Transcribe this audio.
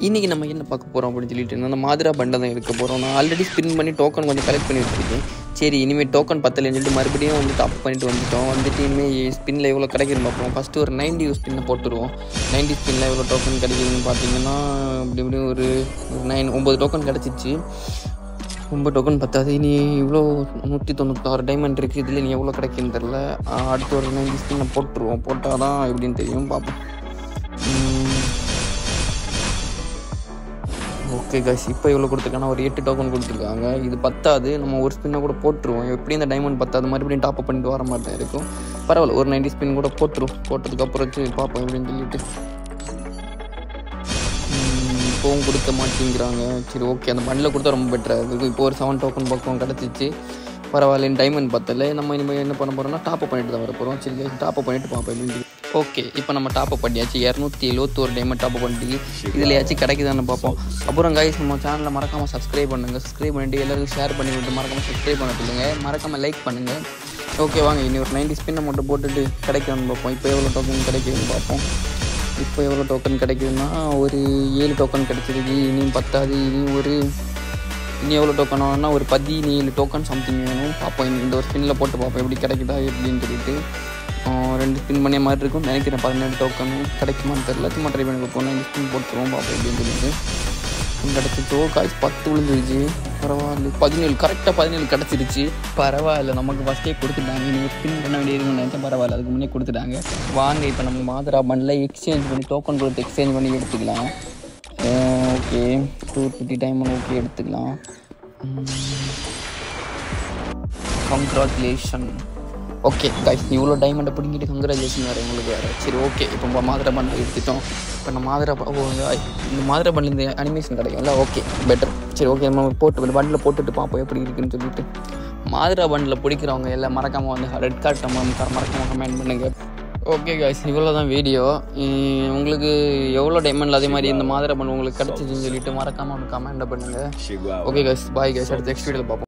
இன்றைக்கி நம்ம என்ன பார்க்க போகிறோம் அப்படின்னு சொல்லிட்டு அந்த மாதிரா பண்டை தான் எடுக்க போகிறோம். நான் ஆல்ரெடி ஸ்பின் பண்ணி டோக்கன் கொஞ்சம் கலெக்ட் பண்ணி வச்சுருக்கேன். சரி இனிமேல் டோக்கன் பத்தலைன்னு சொல்லிட்டு மறுபடியும் வந்து டாப் பண்ணிட்டு வந்துட்டோம். வந்துட்டு இனிமேல் ஸ்பின்னில் எவ்வளோ கிடைக்குதுன்னு பார்ப்போம். ஃபஸ்ட்டு ஒரு 90 ஸ்பின்னை போட்டுருவோம். 90 ஸ்பின்னில் எவ்வளோ டோக்கன் கிடைக்குதுன்னு பார்த்தீங்கன்னா அப்படி இப்படி ஒரு 9 டோக்கன் கிடச்சிச்சு. 9 டோக்கன் பத்தாது. இனி இவ்வளோ 196 டைமண்ட் இருக்குது. இதில் நீ எவ்வளோ கிடைக்குன்னு தெரில. அடுத்து ஒரு 90 ஸ்பின்னை போட்டுருவோம். போட்டால் தான் எப்படின்னு தெரியும், பார்ப்போம். ஓகே காய்ஸ், இப்போ எவ்வளோ கொடுத்துருக்காங்கன்னா ஒரு 8 டோக்கன் கொடுத்துருக்காங்க. இது பத்தாது, நம்ம ஒரு ஸ்பின்னை கூட போட்டுருவோம். எப்படி இந்த டைமண்ட் பத்தாது, மறுபடியும் டாப் அப் பண்ணிட்டு வர மாட்டேன் இருக்கும். பரவாயில்ல, ஒரு 90 ஸ்பின் கூட போட்டுருவோம். போட்டதுக்கப்புறம் வச்சு பார்ப்போம் எப்படின்னு சொல்லிட்டு. இப்போவும் கொடுக்க மாட்டேங்கிறாங்க. சரி ஓகே, அந்த பண்டில் கொடுத்தா ரொம்ப பெட்டராக இருக்குது. இப்போ ஒரு 7 டோக்கன் பக்கம் கிடச்சிச்சு. பரவாயில்ல, டைமண்ட் பத்தலை. நம்ம இனிமேல் என்ன பண்ண போகிறோம்னா டாப் அப் பண்ணிட்டு தான் வர போகிறோம். சரி டாப் அப் பண்ணிட்டு பார்ப்போம் எப்படின்னு. ஓகே, இப்போ நம்ம டாப் அப் பண்ணியாச்சு. 271 டைமண்ட் டாப் அப் பண்ணிட்டு இதுலையாச்சும் கிடைக்குதான்னு பார்ப்போம். அப்புறம் கைஸ், நம்ம சேனலில் மறக்காமல் சப்ஸ்கிரைப் பண்ணுங்கள். சப்ஸ்கிரைப் பண்ணிட்டு எல்லாருக்கும் ஷேர் பண்ணி விட்டு மறக்காமல் சப்ஸ்கிரைப் பண்ண சொல்லுங்க. மறக்காமல் லைக் பண்ணுங்கள். ஓகே வாங்க, இனி ஒரு 90 ஸ்பின்னை மட்டும் போட்டுட்டு கிடைக்குதுன்னு பார்ப்போம். இப்போ எவ்வளோ டோக்கன் கிடைக்குதுன்னு பார்ப்போம். இப்போ எவ்வளோ டோக்கன் கிடைக்குதுன்னா ஒரு 7 டோக்கன் கிடைச்சிருக்கு. இனியும் பத்தாது. இனி எவ்வளோ டோக்கன் ஆகும்னா ஒரு 17 டோக்கன் சம்திங் வேணும். பார்ப்போம், இந்த ஒரு ஸ்பின்னில் போட்டு பார்ப்போம் எப்படி கிடைக்குதா எப்படின்னு சொல்லிட்டு. 2 ஸ்பின் பண்ணிய மாதிரி இருக்கும் நினைக்கிறேன். 17 டோக்கன் கிடைக்குமான்னு தெரியல. சும்மா ட்ரை பண்ணி பார்ப்போம். 9 ஸ்பின் போட்டுருவோம், பார்ப்போம் எப்படின்னு சொல்லிட்டு. கிடச்சிச்சோ காய்ஸ், 10 விழுந்துருச்சு. பரவாயில்ல, 17 கரெக்டாக 17 கிடச்சிருச்சு. பரவாயில்ல, நமக்கு ஃபஸ்ட்டே கொடுத்துட்டாங்க. நீங்கள் ஸ்பின் பண்ண வேண்டியதுன்னு நினச்சேன். பரவாயில்ல, அதுக்கு முன்னே கொடுத்துட்டாங்க. வாங்க, இப்போ நம்ம மாதிரா பண்டில் எக்ஸ்சேஞ்ச் பண்ணி டோக்கன் கொடுத்து எக்ஸ்சேஞ்ச் பண்ணி எடுத்துக்கலாம். ஓகே, 250 டைமண்ட் ஓகே எடுத்துக்கலாம். கங்க்ராச்சுலேஷன். ஓகே கைஸ், இவ்வளோ டைமண்டை பிடிங்கிட்டு கங்க்ராச்சுலேஷன் வேறு உங்களுக்கு வேறு. சரி ஓகே, இப்போ மாதிரா பண்டில் எடுத்துட்டோம். இப்போ நம்ம இந்த மாதிரா பண்டில் இந்த அனிமேஷன் கிடைக்கும்ல. Okay better. சரி ஓகே, நம்ம போட்டு பண்டில் போட்டுட்டு பார்ப்போம் எப்படி இருக்குன்னு சொல்லிட்டு. மாதிரா பண்டில் பிடிக்கிறவங்க எல்லாம் மறக்காமல் வந்து ரெட் கார்ட் மறக்காமல் கமெண்ட் பண்ணுங்கள். ஓகே காய்ஸ், இவ்வளோ தான் வீடியோ. உங்களுக்கு எவ்வளோ டைமண்டில் அதே மாதிரி இந்த மாதிரா பண்டில் உங்களுக்கு கிடச்சிச்சின்னு சொல்லிட்டு மறக்காமல் ஒன்று கமெண்ட் பண்ணுங்கள். ஓகே காய்ஸ், பாய் காய்ஸ், அடுத்த நெக்ஸ்ட் வீடியோவில் பார்ப்போம்.